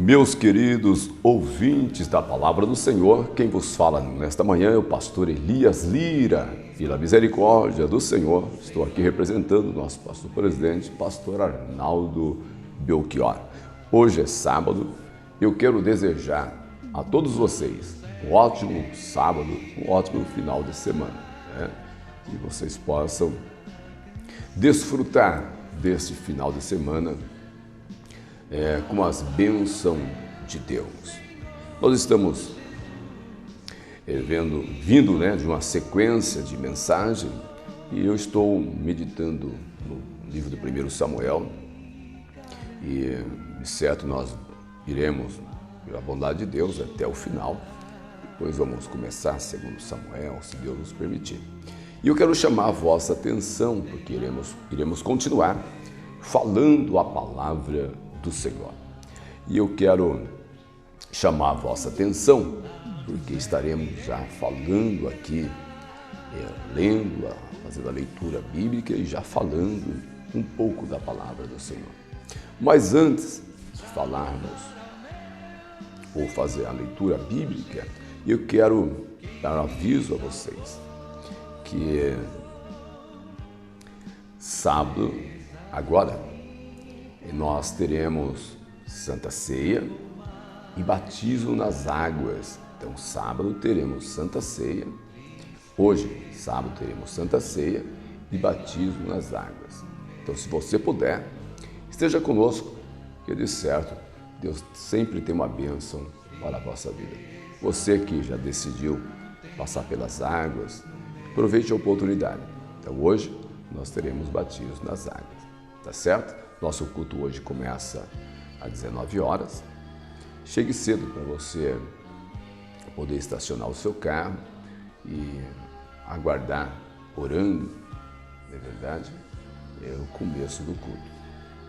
Meus queridos ouvintes da Palavra do Senhor, quem vos fala nesta manhã é o pastor Elias Lira. Pela misericórdia do Senhor, estou aqui representando o nosso pastor presidente, pastor Arnaldo Belchior. Hoje é sábado, eu quero desejar a todos vocês um ótimo sábado, um ótimo final de semana, né? Que vocês possam desfrutar deste final de semana com as bênçãos de Deus. Nós estamos vindo de uma sequência de mensagem e eu estou meditando no livro do 1 Samuel e, de certo, nós iremos, pela bondade de Deus, até o final. Depois vamos começar 2 Samuel, se Deus nos permitir. E eu quero chamar a vossa atenção, porque iremos continuar falando a palavra do Senhor. E eu quero chamar a vossa atenção, porque estaremos já falando aqui, lendo, fazendo a leitura bíblica e já falando um pouco da palavra do Senhor. Mas antes de falarmos ou fazer a leitura bíblica, eu quero dar um aviso a vocês que sábado, agora, nós teremos Santa Ceia e batismo nas águas. Então, sábado teremos Santa Ceia. Hoje, sábado, teremos Santa Ceia e batismo nas águas. Então, se você puder, esteja conosco, que de certo, Deus sempre tem uma bênção para a vossa vida. Você que já decidiu passar pelas águas, aproveite a oportunidade. Então, hoje, nós teremos batismo nas águas. Tá certo? Nosso culto hoje começa às 19 horas. Chegue cedo para você poder estacionar o seu carro e aguardar, orando, não é verdade? É o começo do culto,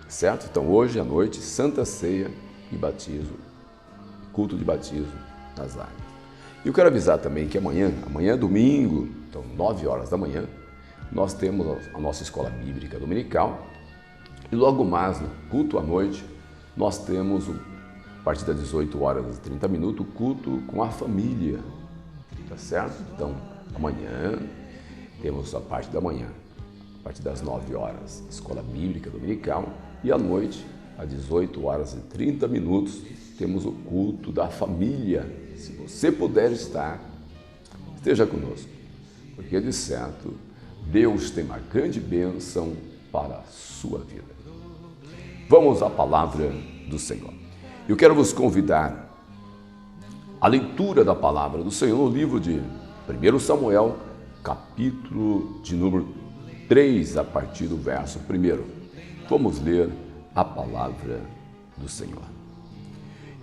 certo? Então hoje à noite, Santa Ceia e batismo, culto de batismo nas águas. E eu quero avisar também que amanhã é domingo, então 9 horas da manhã, nós temos a nossa escola bíblica dominical. E logo mais, no culto à noite, nós temos, a partir das 18 horas e 30 minutos, o culto com a família, tá certo? Então, amanhã, temos a parte da manhã, a partir das 9 horas, escola bíblica dominical, e à noite, às 18 horas e 30 minutos, temos o culto da família. Se você puder estar, esteja conosco, porque, de certo, Deus tem uma grande bênção para a sua vida. Vamos à palavra do Senhor. Eu quero vos convidar à leitura da palavra do Senhor no livro de 1 Samuel, capítulo de número 3, a partir do verso 1. Vamos ler a palavra do Senhor.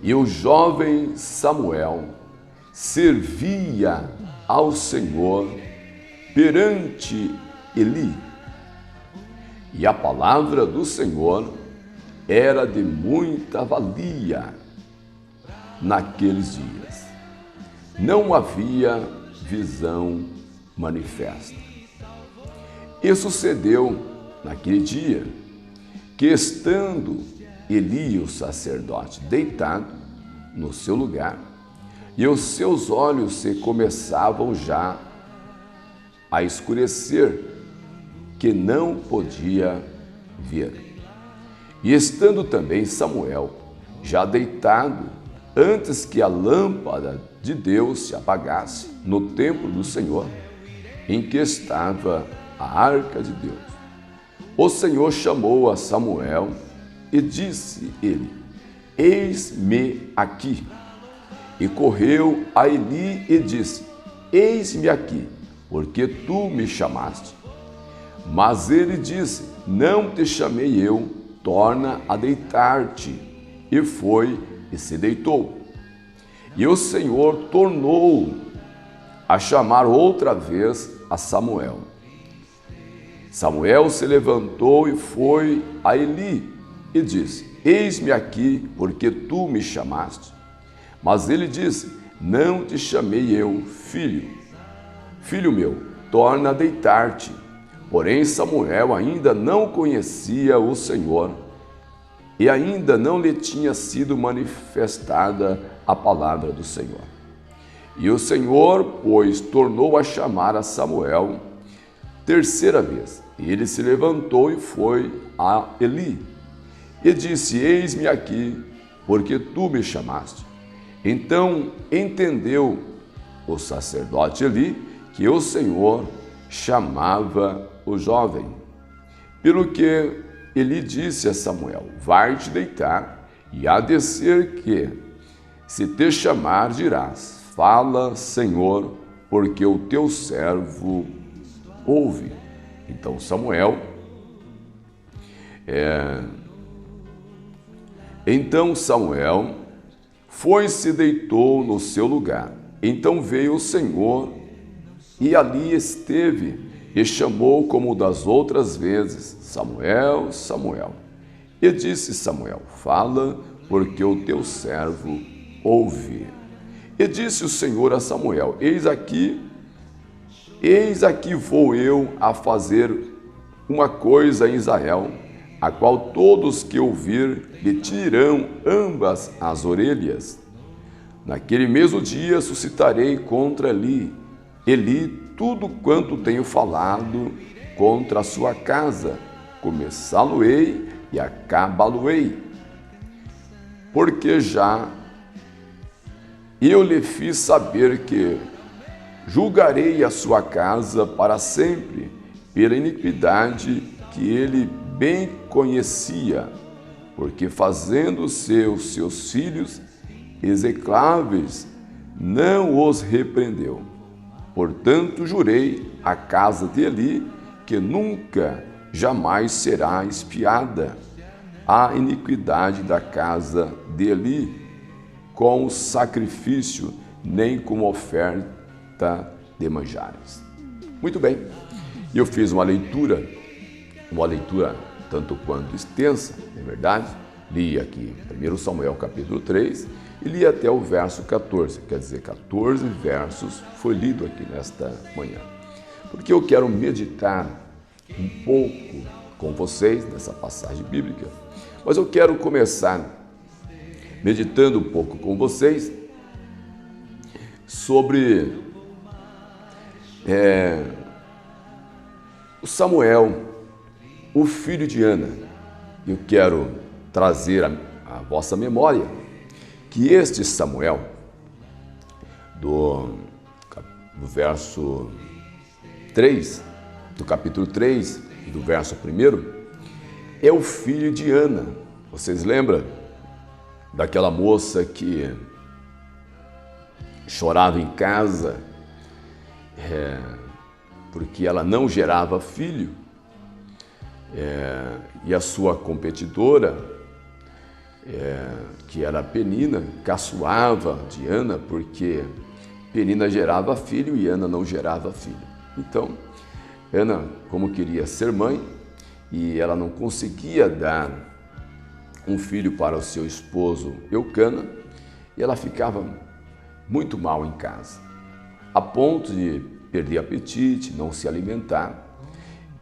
E o jovem Samuel servia ao Senhor perante Eli, e a palavra do Senhor era de muita valia naqueles dias. Não havia visão manifesta. E sucedeu naquele dia que, estando Eli, o sacerdote, deitado no seu lugar, e os seus olhos se começavam já a escurecer, que não podia ver. E estando também Samuel, já deitado, antes que a lâmpada de Deus se apagasse no templo do Senhor, em que estava a arca de Deus, o Senhor chamou a Samuel e disse ele: Eis-me aqui. E correu a Eli e disse: Eis-me aqui, porque tu me chamaste. Mas ele disse: Não te chamei eu, torna a deitar-te. E foi e se deitou. E o Senhor tornou a chamar outra vez a Samuel. Samuel se levantou e foi a Eli e disse: Eis-me aqui, porque tu me chamaste. Mas ele disse: Não te chamei eu, filho meu, torna a deitar-te. Porém, Samuel ainda não conhecia o Senhor. e ainda não lhe tinha sido manifestada a palavra do Senhor. E o Senhor, pois, tornou a chamar a Samuel terceira vez. E ele se levantou e foi a Eli, e disse: eis-me aqui, porque tu me chamaste. Então entendeu o sacerdote Eli que o Senhor chamava o jovem. Pelo que Eli disse a Samuel: vai-te deitar, e há de ser que, se te chamar, dirás: fala, Senhor, porque o teu servo ouve. Então Samuel foi e se deitou no seu lugar. Então veio o Senhor e ali esteve e chamou como das outras vezes: Samuel, Samuel. E disse Samuel: fala, porque o teu servo ouve. E disse o Senhor a Samuel: eis aqui vou eu a fazer uma coisa em Israel, a qual todos que ouvir lhe tirarão ambas as orelhas. Naquele mesmo dia suscitarei contra Eli tudo quanto tenho falado contra a sua casa, começá-lo-ei e acabá-lo-ei. Porque já eu lhe fiz saber que julgarei a sua casa para sempre, pela iniquidade que ele bem conhecia, porque fazendo-se os seus filhos execráveis, não os repreendeu. Portanto, jurei à casa de Eli que nunca, jamais será expiada a iniquidade da casa de Eli com o sacrifício, nem com oferta de manjares. Muito bem, eu fiz uma leitura tanto quanto extensa, é verdade. Li aqui 1 Samuel capítulo 3 e li até o verso 14, quer dizer, 14 versos foi lido aqui nesta manhã. Porque eu quero meditar um pouco com vocês nessa passagem bíblica, mas eu quero começar meditando um pouco com vocês sobre o Samuel, o filho de Ana. Eu quero trazer à vossa memória que este Samuel, do verso 3, do capítulo 3, do verso 1, é o filho de Ana. Vocês lembram daquela moça que chorava em casa porque ela não gerava filho, e a sua competidora, que era Penina, caçoava de Ana porque Penina gerava filho e Ana não gerava filho. Então, Ana, como queria ser mãe, e ela não conseguia dar um filho para o seu esposo Eucana, e ela ficava muito mal em casa, a ponto de perder apetite, não se alimentar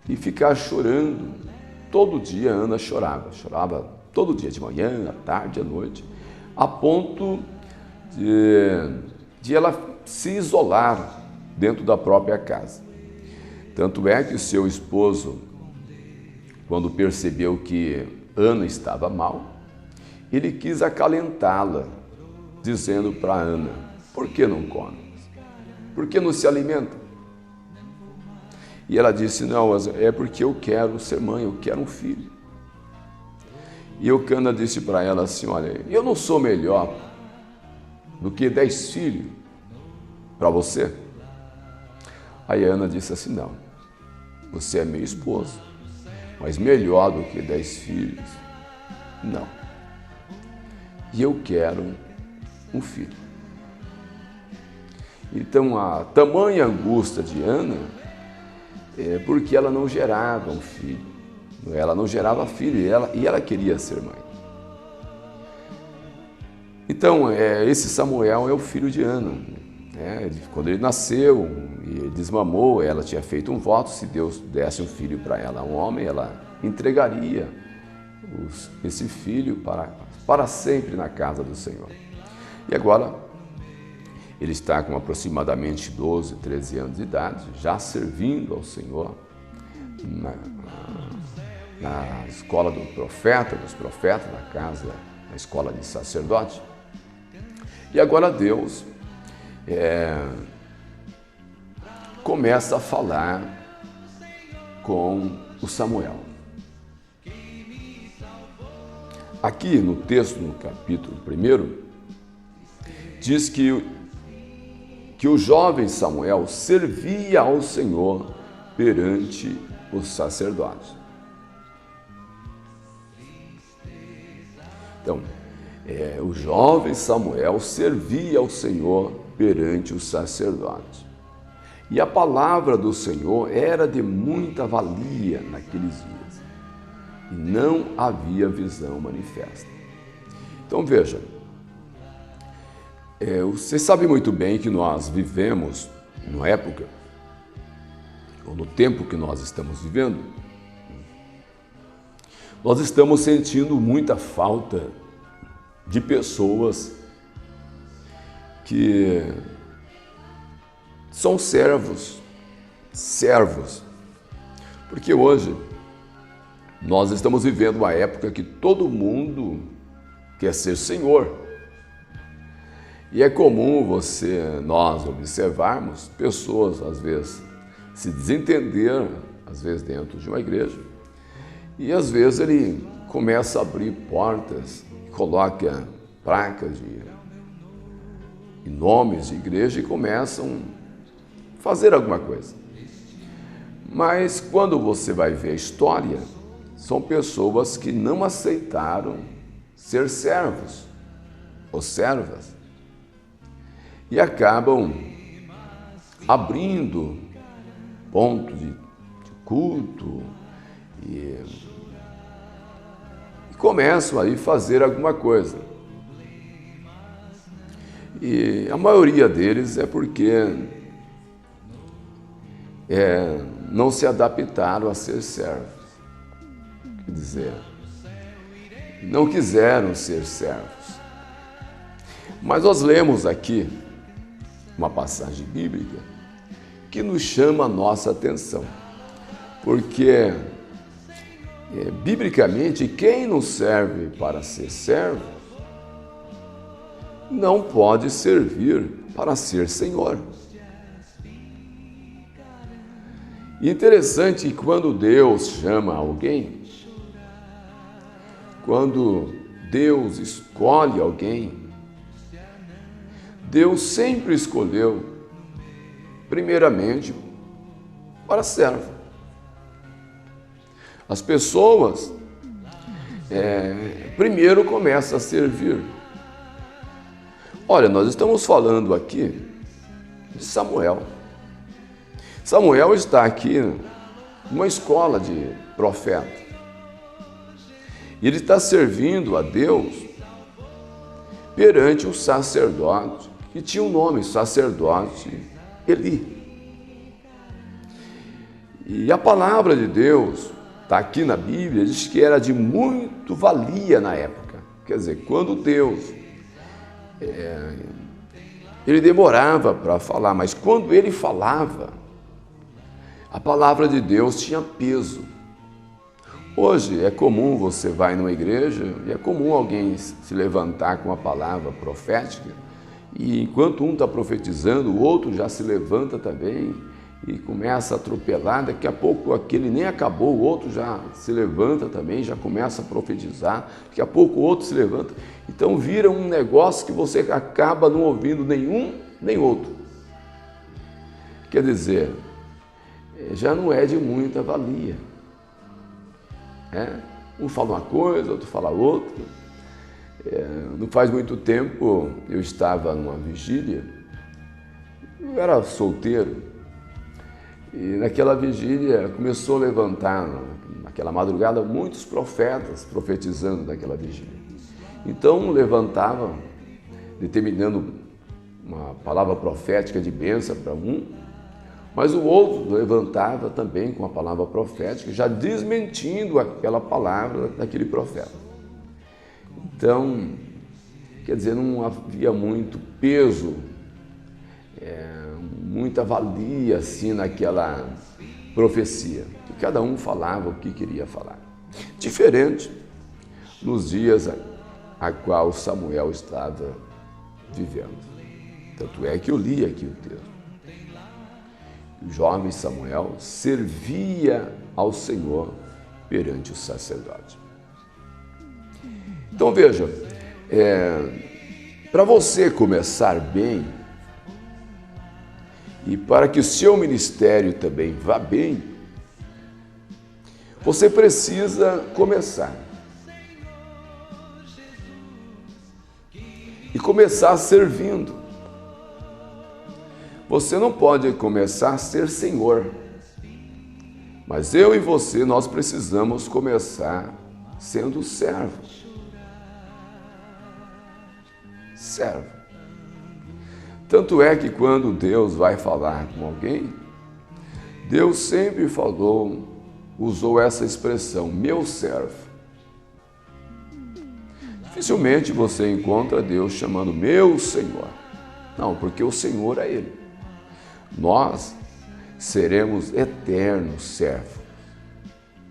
e ficar chorando. Todo dia Ana chorava todo dia, de manhã, à tarde, à noite, a ponto de ela se isolar dentro da própria casa. Tanto é que o seu esposo, quando percebeu que Ana estava mal, ele quis acalentá-la, dizendo para Ana: por que não come? Por que não se alimenta? E ela disse: não, é porque eu quero ser mãe, eu quero um filho. E Eucana disse para ela assim: olha, eu não sou melhor do que 10 filhos para você? Aí Ana disse assim: não, você é meu esposo, mas melhor do que 10 filhos, não. E eu quero um filho. Então, a tamanha angústia de Ana é porque ela não gerava um filho. Ela não gerava filho e ela queria ser mãe. Então, esse Samuel é o filho de Ana. Quando ele nasceu e desmamou, ela tinha feito um voto: se Deus desse um filho para ela, um homem, ela entregaria esse filho para sempre na casa do Senhor. E agora, ele está com aproximadamente 12, 13 anos de idade, já servindo ao Senhor na escola dos profetas, na casa, na escola de sacerdote. E agora Deus começa a falar com o Samuel. Aqui no texto, no capítulo 1, diz que o jovem Samuel servia ao Senhor perante os sacerdotes. Então, o jovem Samuel servia ao Senhor perante os sacerdotes. E a palavra do Senhor era de muita valia naqueles dias. E não havia visão manifesta. Então veja, você sabe muito bem que nós vivemos numa época, ou no tempo que nós estamos vivendo, nós estamos sentindo muita falta de pessoas que são servos, porque hoje nós estamos vivendo uma época que todo mundo quer ser senhor. E é comum nós observarmos pessoas, às vezes, se desentender, às vezes dentro de uma igreja, e às vezes ele começa a abrir portas, coloca placas e nomes de igreja e começam a fazer alguma coisa. Mas quando você vai ver a história, são pessoas que não aceitaram ser servos ou servas e acabam abrindo pontos de culto e começam aí a fazer alguma coisa. E a maioria deles é porque não se adaptaram a ser servos. Quer dizer, não quiseram ser servos. Mas nós lemos aqui uma passagem bíblica que nos chama a nossa atenção, porque biblicamente quem não serve para ser servo não pode servir para ser senhor. E interessante que quando Deus chama alguém, quando Deus escolhe alguém, Deus sempre escolheu, primeiramente, para servo. As pessoas primeiro começam a servir. Olha, nós estamos falando aqui de Samuel. Samuel está aqui numa escola de profeta. E ele está servindo a Deus perante o sacerdote, que tinha um nome, sacerdote Eli. E a palavra de Deus está aqui na Bíblia, diz que era de muito valia na época. Quer dizer, quando Deus, ele demorava para falar, mas quando ele falava, a palavra de Deus tinha peso. Hoje é comum, você vai numa igreja e é comum alguém se levantar com a palavra profética e enquanto um está profetizando, o outro já se levanta também e começa a atropelar. Daqui a pouco aquele nem acabou, o outro já se levanta também, já começa a profetizar. Daqui a pouco o outro se levanta. Então vira um negócio que você acaba não ouvindo nenhum nem outro. Quer dizer, já não é de muita valia. Um fala uma coisa, outro fala outra. Não faz muito tempo eu estava numa vigília, eu era solteiro, e naquela vigília começou a levantar, naquela madrugada, muitos profetas profetizando naquela vigília. Então um levantava, determinando uma palavra profética de bênção para um, Mas o outro levantava também com a palavra profética, já desmentindo aquela palavra daquele profeta. Então, quer dizer, não havia muito peso, muita valia assim naquela profecia. E cada um falava o que queria falar. Diferente nos dias a qual Samuel estava vivendo. Tanto é que eu li aqui o texto. O jovem Samuel servia ao Senhor perante o sacerdote. Então veja, para você começar bem e para que o seu ministério também vá bem, você precisa começar. E começar servindo. Você não pode começar a ser senhor, mas eu e você, nós precisamos começar sendo servo. Servo. Tanto é que quando Deus vai falar com alguém, Deus sempre usou essa expressão, meu servo. Dificilmente você encontra Deus chamando meu Senhor. Não, porque o Senhor é Ele. Nós seremos eternos servos.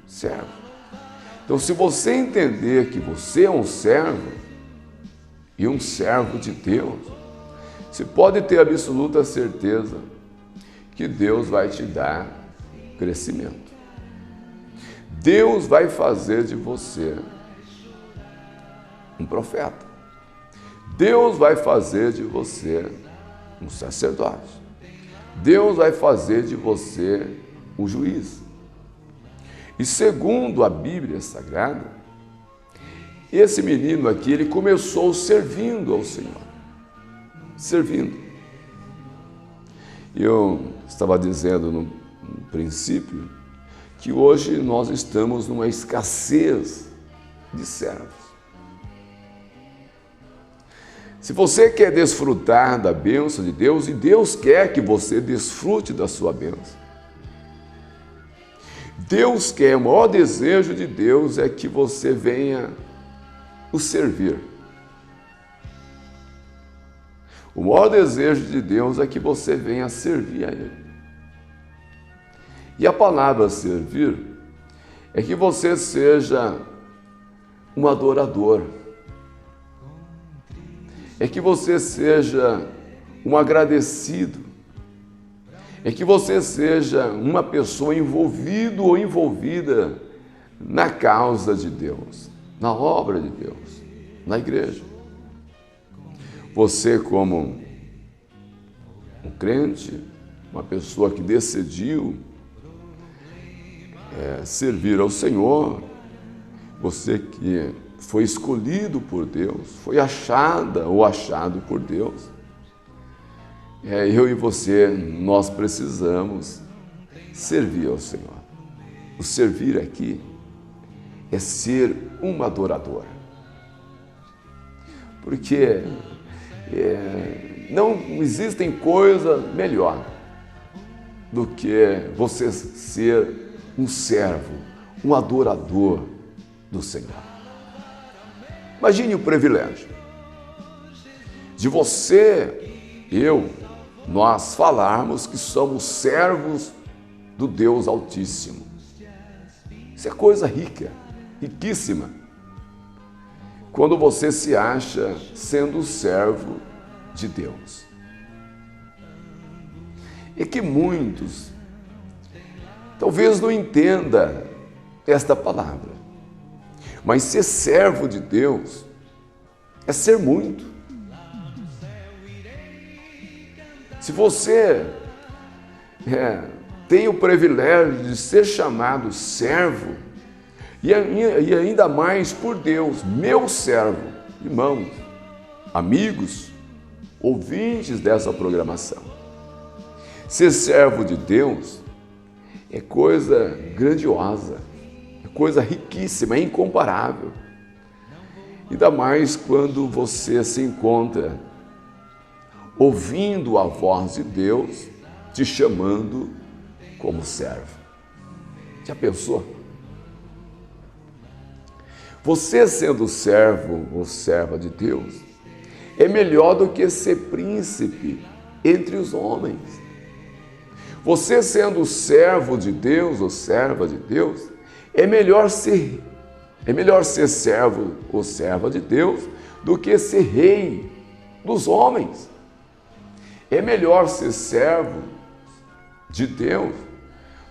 Servo. Então, se você entender que você é um servo e um servo de Deus, você pode ter absoluta certeza que Deus vai te dar crescimento. Deus vai fazer de você um profeta. Deus vai fazer de você um sacerdote. Deus vai fazer de você um juiz. E segundo a Bíblia Sagrada, esse menino aqui, ele começou servindo ao Senhor. Servindo. Eu estava dizendo no princípio que hoje nós estamos numa escassez de servos. Se você quer desfrutar da bênção de Deus, e Deus quer que você desfrute da sua bênção, Deus quer, o maior desejo de Deus é que você venha o servir. O maior desejo de Deus é que você venha servir a Ele. E a palavra servir é que você seja um adorador. É que você seja um agradecido. É que você seja uma pessoa envolvida ou envolvida na causa de Deus, na obra de Deus, na igreja. Você, como um crente, uma pessoa que decidiu servir ao Senhor, você que foi escolhido por Deus, foi achada ou achado por Deus, eu e você, nós precisamos servir ao Senhor. O servir aqui é ser um adorador. Porque não existem coisa melhor do que você ser um servo, um adorador do Senhor. Imagine o privilégio de você, nós falarmos que somos servos do Deus Altíssimo. Isso é coisa rica, riquíssima. Quando você se acha sendo servo de Deus. E que muitos talvez não entendam esta palavra. Mas ser servo de Deus é ser muito. Se você tem o privilégio de ser chamado servo, e ainda mais por Deus, meu servo, irmãos, amigos, ouvintes dessa programação. Ser servo de Deus é coisa grandiosa, é coisa riquíssima, é incomparável. Ainda mais quando você se encontra ouvindo a voz de Deus te chamando como servo. Já pensou? Você sendo servo ou serva de Deus é melhor do que ser príncipe entre os homens. Você sendo servo de Deus ou serva de Deus, é melhor ser servo ou serva de Deus do que ser rei dos homens. É melhor ser servo de Deus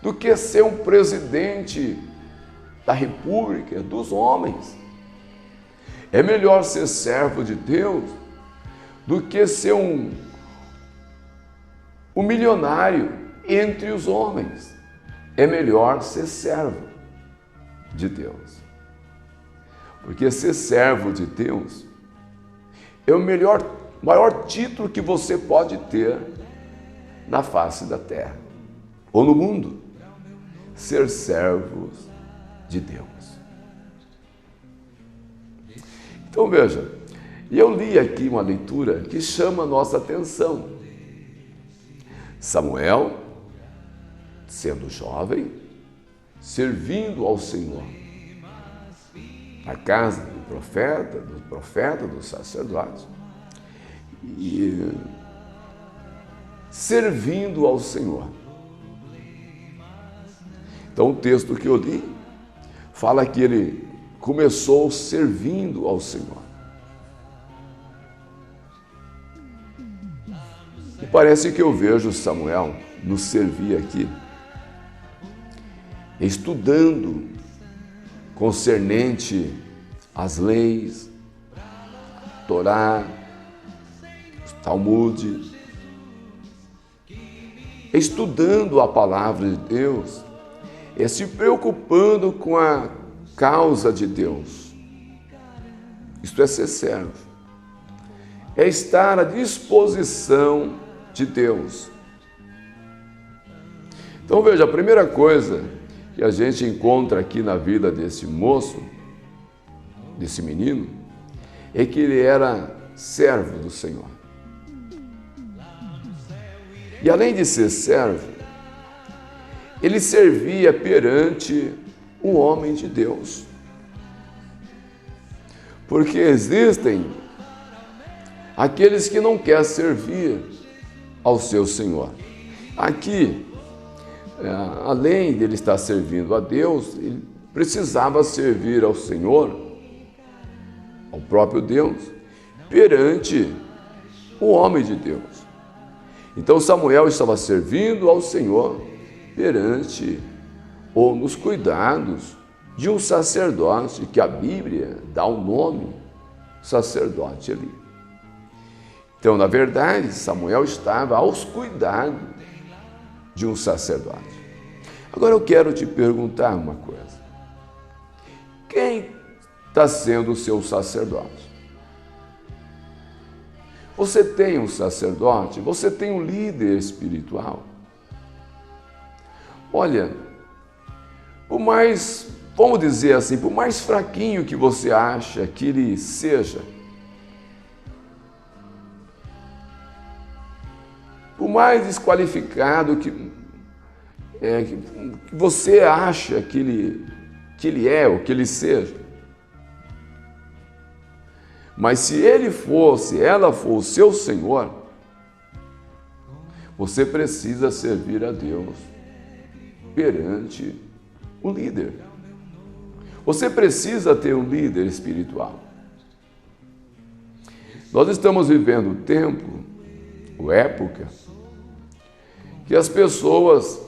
do que ser um presidente da República dos homens. É melhor ser servo de Deus do que ser um milionário entre os homens. É melhor ser servo de Deus. Porque ser servo de Deus é o maior título que você pode ter na face da terra ou no mundo. Ser servos de Deus. Então veja, eu li aqui uma leitura que chama a nossa atenção. Samuel, sendo jovem, servindo ao Senhor, na casa do profeta, do sacerdote, e servindo ao Senhor. Então o texto que eu li fala que ele começou servindo ao Senhor. E parece que eu vejo Samuel nos servir aqui, estudando concernente às leis, Torá, Talmud, estudando a palavra de Deus, se preocupando com a causa de Deus. Isto é ser servo. É estar à disposição de Deus. Então veja, a primeira coisa que a gente encontra aqui na vida desse moço, desse menino, é que ele era servo do Senhor. E além de ser servo, ele servia perante um homem de Deus. Porque existem aqueles que não querem servir ao seu Senhor. Aqui, além de ele estar servindo a Deus, ele precisava servir ao Senhor, ao próprio Deus, perante o homem de Deus. Então Samuel estava servindo ao Senhor perante ou nos cuidados de um sacerdote, que a Bíblia dá o nome sacerdote ali. Então, na verdade, Samuel estava aos cuidados de um sacerdote. Agora eu quero te perguntar uma coisa. Quem está sendo o seu sacerdote? Você tem um sacerdote? Você tem um líder espiritual? Olha, por mais, vamos dizer assim, por mais fraquinho que você acha que ele seja, por mais desqualificado que você acha que ele é ou que ele seja, mas se ele for, se ela for o seu Senhor, você precisa servir a Deus perante o líder. Você precisa ter um líder espiritual. Nós estamos vivendo um tempo, ou época, que as pessoas,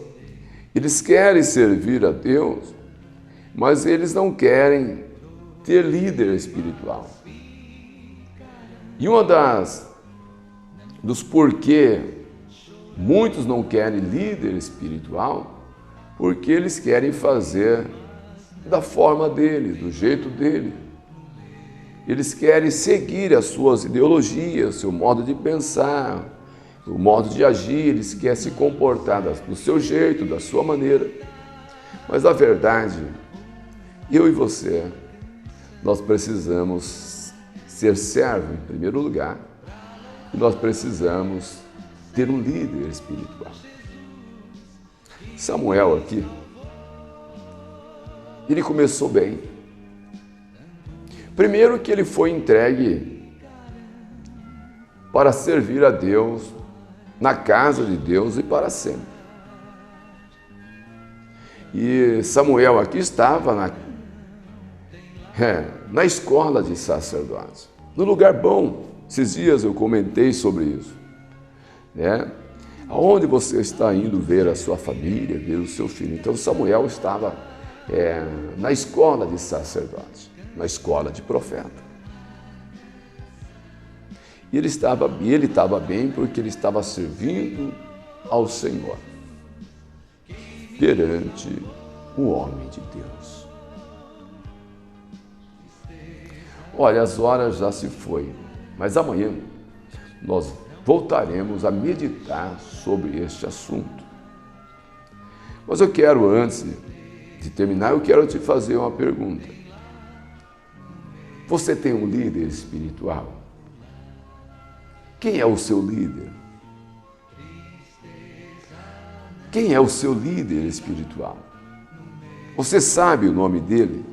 eles querem servir a Deus, mas eles não querem ter líder espiritual. E dos porquê muitos não querem líder espiritual, porque eles querem fazer da forma dele, do jeito dele. Eles querem seguir as suas ideologias, seu modo de pensar, o modo de agir, eles querem se comportar do seu jeito, da sua maneira. Mas a verdade, eu e você, nós precisamos ser servo em primeiro lugar, e nós precisamos ter um líder espiritual. Samuel aqui, ele começou bem. Primeiro que ele foi entregue para servir a Deus, na casa de Deus e para sempre. E Samuel aqui estava na escola de sacerdotes, no lugar bom. Esses dias eu comentei sobre isso, né? Aonde você está indo ver a sua família, ver o seu filho? Então Samuel estava na escola de sacerdotes, na escola de profeta. E ele estava bem porque ele estava servindo ao Senhor perante o homem de Deus. Olha, as horas já se foi, mas amanhã nós voltaremos a meditar sobre este assunto. Mas eu quero, antes de terminar, eu quero te fazer uma pergunta. Você tem um líder espiritual? Quem é o seu líder? Quem é o seu líder espiritual? Você sabe o nome dele?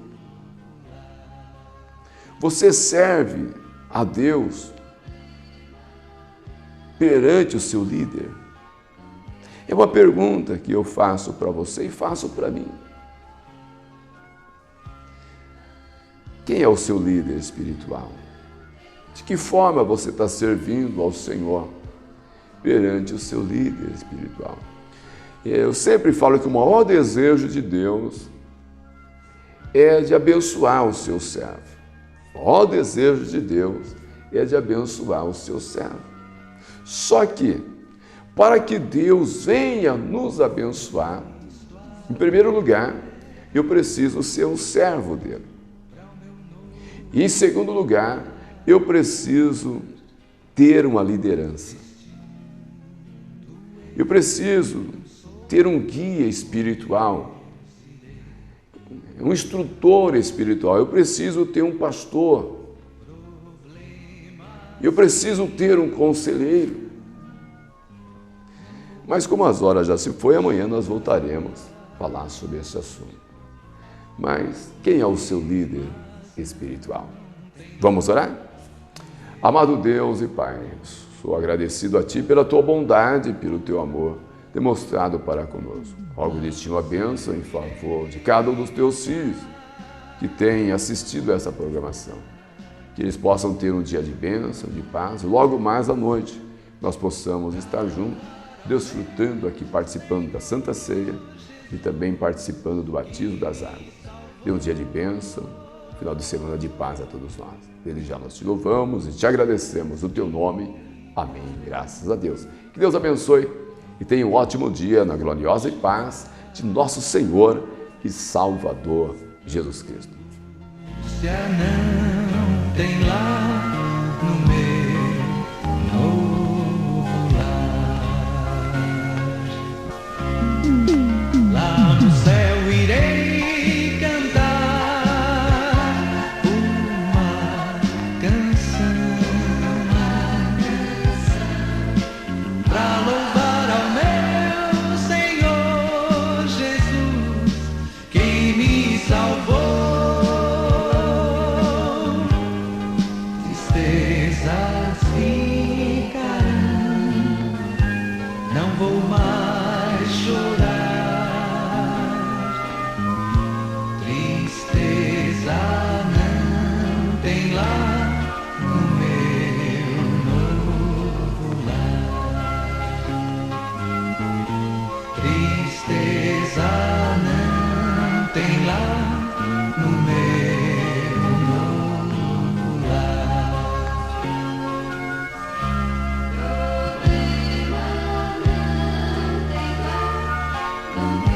Você serve a Deus perante o seu líder? É uma pergunta que eu faço para você e faço para mim. Quem é o seu líder espiritual? De que forma você está servindo ao Senhor perante o seu líder espiritual? Eu sempre falo que o maior desejo de Deus é de abençoar o seu servo. O maior desejo de Deus é de abençoar o seu servo. Só que, para que Deus venha nos abençoar, em primeiro lugar, eu preciso ser um servo dele. E em segundo lugar, eu preciso ter uma liderança. Eu preciso ter um guia espiritual, um instrutor espiritual. Eu preciso ter um pastor. Eu preciso ter um conselheiro. Mas como as horas já se foi, amanhã nós voltaremos a falar sobre esse assunto. Mas quem é o seu líder espiritual? Vamos orar? Amado Deus e Pai, sou agradecido a Ti pela Tua bondade e pelo Teu amor demonstrado para conosco. Rogo de Ti uma bênção em favor de cada um dos Teus filhos que tem assistido a essa programação. Que eles possam ter um dia de bênção, de paz, e logo mais à noite nós possamos estar juntos, desfrutando aqui, participando da Santa Ceia e também participando do batismo das águas. Dê um dia de bênção, final de semana de paz a todos nós. Desde já nós te louvamos e te agradecemos no Teu nome. Amém. Graças a Deus. Que Deus abençoe e tenha um ótimo dia na gloriosa paz de nosso Senhor e Salvador Jesus Cristo. Se não tem lá no meu novo lar, lá no céu irei cantar uma canção pra louvar ao meu Senhor Jesus, que me salvou. Tristezas ficarão, não vou mais chorar. Tristeza não tem lá no meu novo lar. Tristeza não tem lá no meu novo lar. Problema não tem lá no